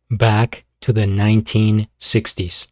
Back to the 1960s.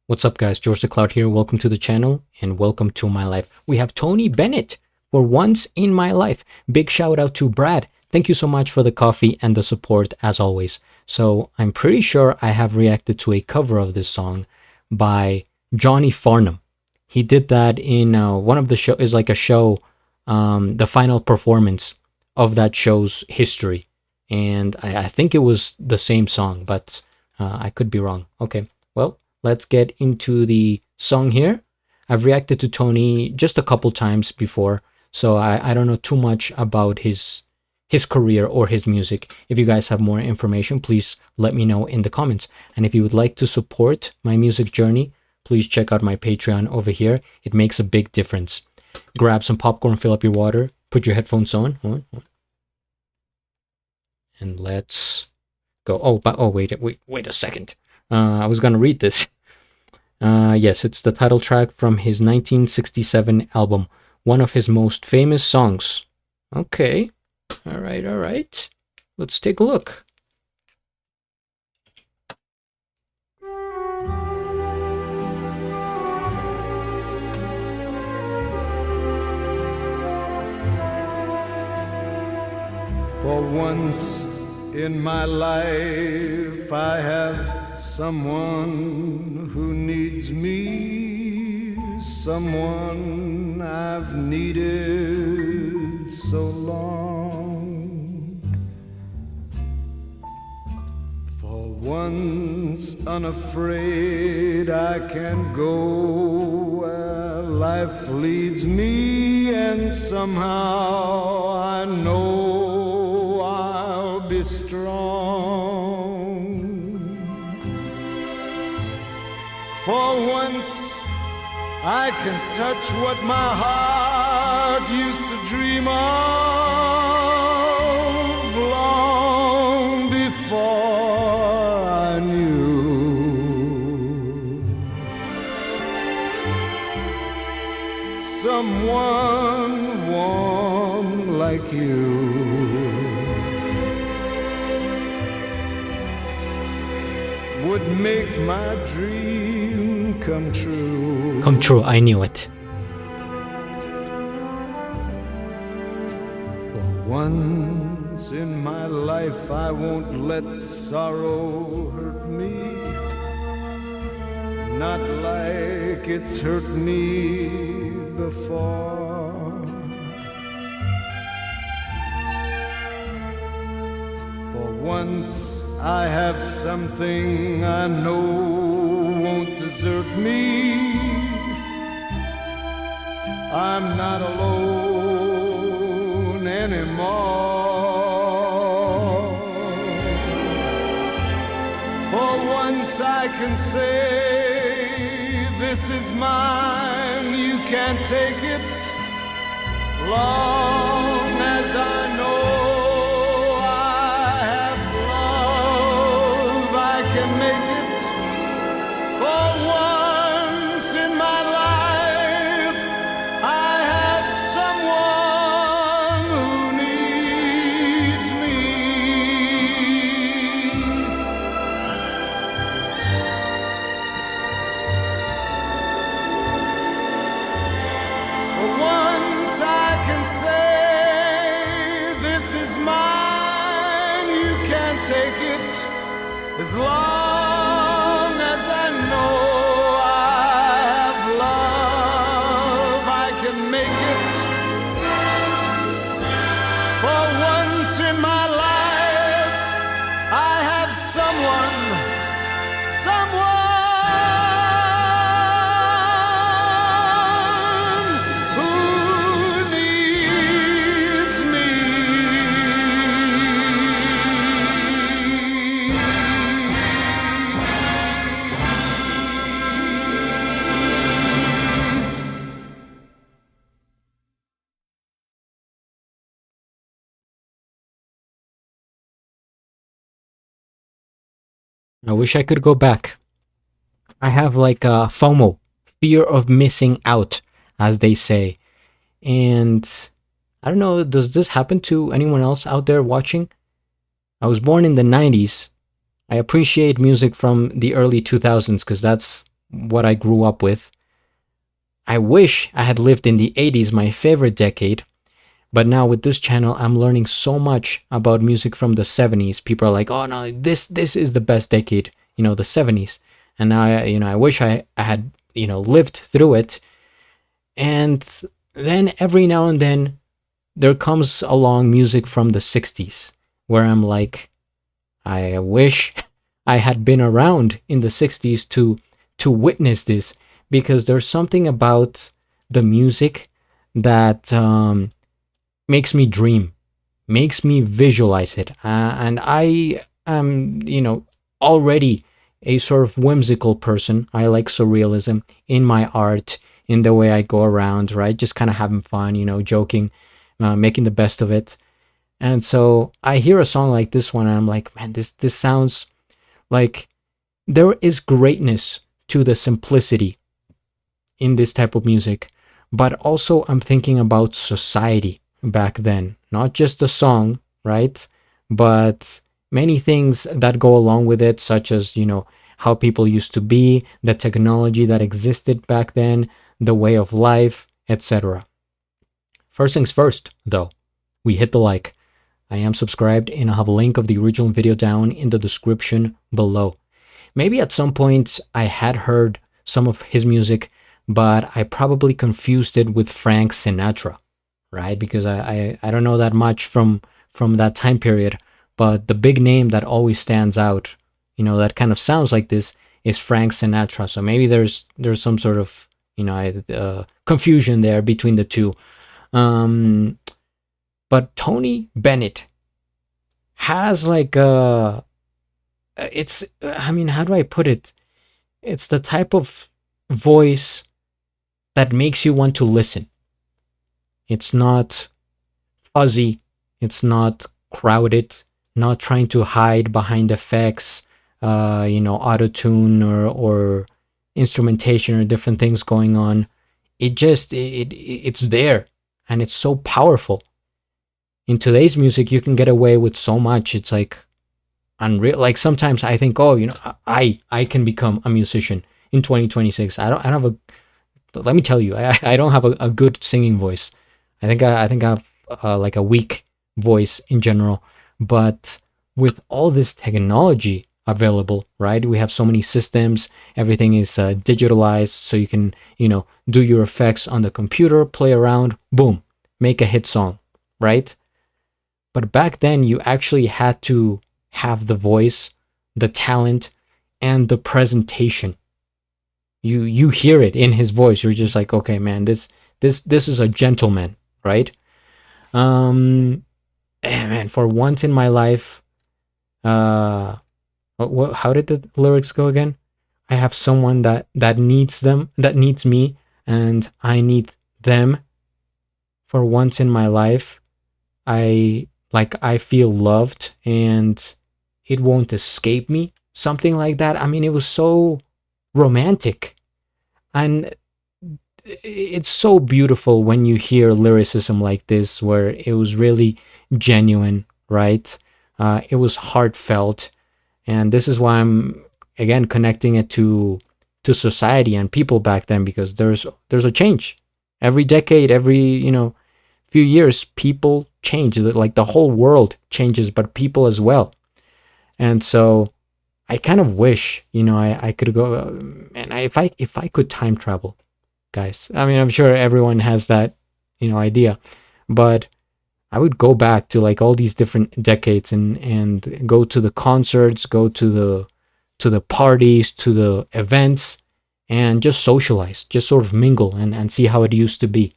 What's up, guys? GeorgeTheCloud here. Welcome to the channel and welcome to my life. We have Tony Bennett for once in my life. Big shout out to Brad. Thank you so much for the coffee and the support as always. So I'm pretty sure I have reacted to a cover of this song by Johnny Farnham. He did that in one of the show is like a show, the final performance of that show's history. And I think it was the same song, but I could be wrong. Okay, well, let's get into the song here. I've reacted to Tony just a couple times before, so I don't know too much about his career or his music. If you guys have more information, please let me know in the comments. And if you would like to support my music journey, please check out my Patreon over here. It makes a big difference. Grab some popcorn, fill up your water, put your headphones on. And let's go. Wait a second. I was gonna read this. Yes, it's the title track from his 1967 album, one of his most famous songs. Okay, all right. Let's take a look. For once in my life I have someone who needs me, someone I've needed so long. For once unafraid I can go where life leads me, and somehow I know be strong. For once I can touch what my heart used to dream of long before I knew. Someone warm like you would make my dream come true. Come true, I knew it. For once in my life I won't let sorrow hurt me, not like it's hurt me before. For once I have something I know won't desert me. I'm not alone anymore. For once I can say, this is mine, you can't take it. Long as I know can make it. For once in my life I have someone who needs me. For once I can say, this is mine, you can't take it. As long as I know I have love, I can make it. For once in my life, I have someone who needs me. I wish I could go back. I have like a FOMO, fear of missing out, as they say. And I don't know, does this happen to anyone else out there watching? I was born in the 90s. I appreciate music from the early 2000s because that's what I grew up with. I wish I had lived in the 80s, my favorite decade. But now with this channel, I'm learning so much about music from the 70s. People are like, "Oh no, this is the best decade, the 70s." And now I wish I had, lived through it. And then every now and then there comes along music from the 60s where I'm like, I wish I had been around in the 60s to witness this, because there's something about the music that makes me dream, makes me visualize it. And I am, already a sort of whimsical person. I like surrealism in my art, in the way I go around, right? Just kind of having fun, joking, making the best of it. And so I hear a song like this one, and I'm like, man, this sounds like there is greatness to the simplicity in this type of music. But also I'm thinking about society back then, not just the song, right? But many things that go along with it, such as, how people used to be, the technology that existed back then, the way of life, etc. First things first, though, we hit the like. I am subscribed, and I'll have a link of the original video down in the description below. Maybe at some point I had heard some of his music, but I probably confused it with Frank Sinatra, right? Because I don't know that much from that time period, but the big name that always stands out, that kind of sounds like this, is Frank Sinatra. So maybe there's some sort of confusion there between the two. But Tony Bennett has like it's, I mean, how do I put it? It's the type of voice that makes you want to listen. It's not fuzzy, it's not crowded, not trying to hide behind effects, auto tune or instrumentation or different things going on. It's there, and it's so powerful. In today's music, you can get away with so much. It's like unreal. Like sometimes I think, oh, I can become a musician in 2026. I don't have a. Let me tell you, I don't have a good singing voice. I think I have like a weak voice in general. But with all this technology available, right? We have so many systems. Everything is digitalized, so you can do your effects on the computer, play around, boom, make a hit song, right? But back then, you actually had to have the voice, the talent, and the presentation. You hear it in his voice. You're just like, okay, man, this is a gentleman, right? Man, for once in my life, how did the lyrics go again? I have someone that needs me, and I need them. For once in my life, I feel loved, and it won't escape me. Something like that. I mean, it was so romantic, and it's so beautiful when you hear lyricism like this, where it was really genuine, right? It was heartfelt, and this is why I'm again connecting it to society and people back then, because there's a change every decade, every few years. People change, like the whole world changes, but people as well. And so I kind of wish I could go, and if I could time travel, guys. I mean, I'm sure everyone has that idea, but I would go back to like all these different decades and go to the concerts, go to the parties, to the events, and just socialize, just sort of mingle and see how it used to be.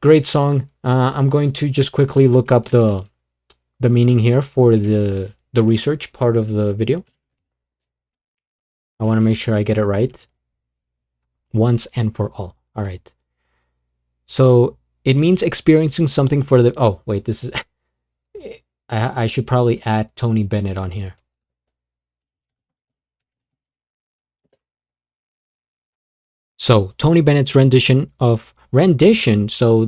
Great song. I'm going to just quickly look up the meaning here for the research part of the video. I want to make sure I get it right once and for all. All right. So it means experiencing something for the. Oh wait, this is. I should probably add Tony Bennett on here. So Tony Bennett's rendition. So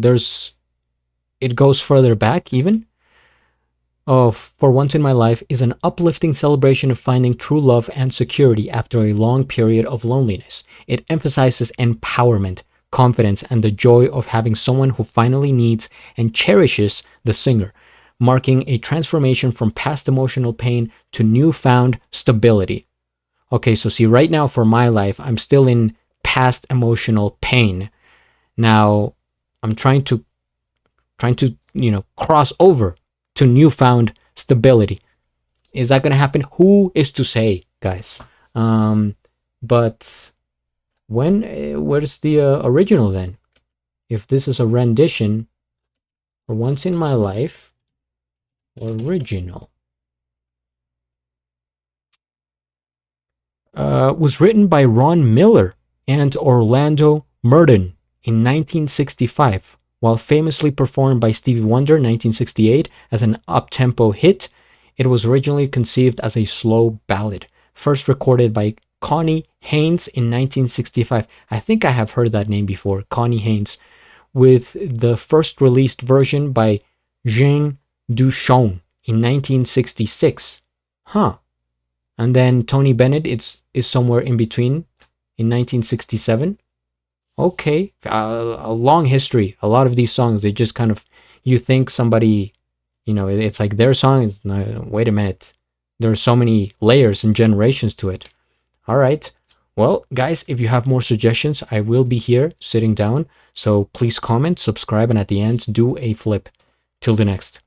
it goes further back even. of For Once in My Life is an uplifting celebration of finding true love and security after a long period of loneliness. It emphasizes empowerment, confidence, and the joy of having someone who finally needs and cherishes the singer, marking a transformation from past emotional pain to newfound stability. Okay, so see, right now for my life, I'm still in past emotional pain. Now, I'm trying to cross over to newfound stability. Is that going to happen? Who is to say, guys? But where's the original then? If this is a rendition, For Once in My Life, original. Was written by Ron Miller and Orlando Murden in 1965, while famously performed by Stevie Wonder in 1968 as an up-tempo hit. It was originally conceived as a slow ballad, first recorded by Connie Haynes in 1965. I think I have heard that name before, Connie Haynes, with the first released version by Jean Duchon in 1966. Huh. And then Tony Bennett is somewhere in between in 1967. Okay, a long history. A lot of these songs, they just kind of, you think somebody, it's like their song. No, wait a minute. There are so many layers and generations to it. All right. Well, guys, if you have more suggestions, I will be here sitting down. So please comment, subscribe, and at the end, do a flip. Till the next.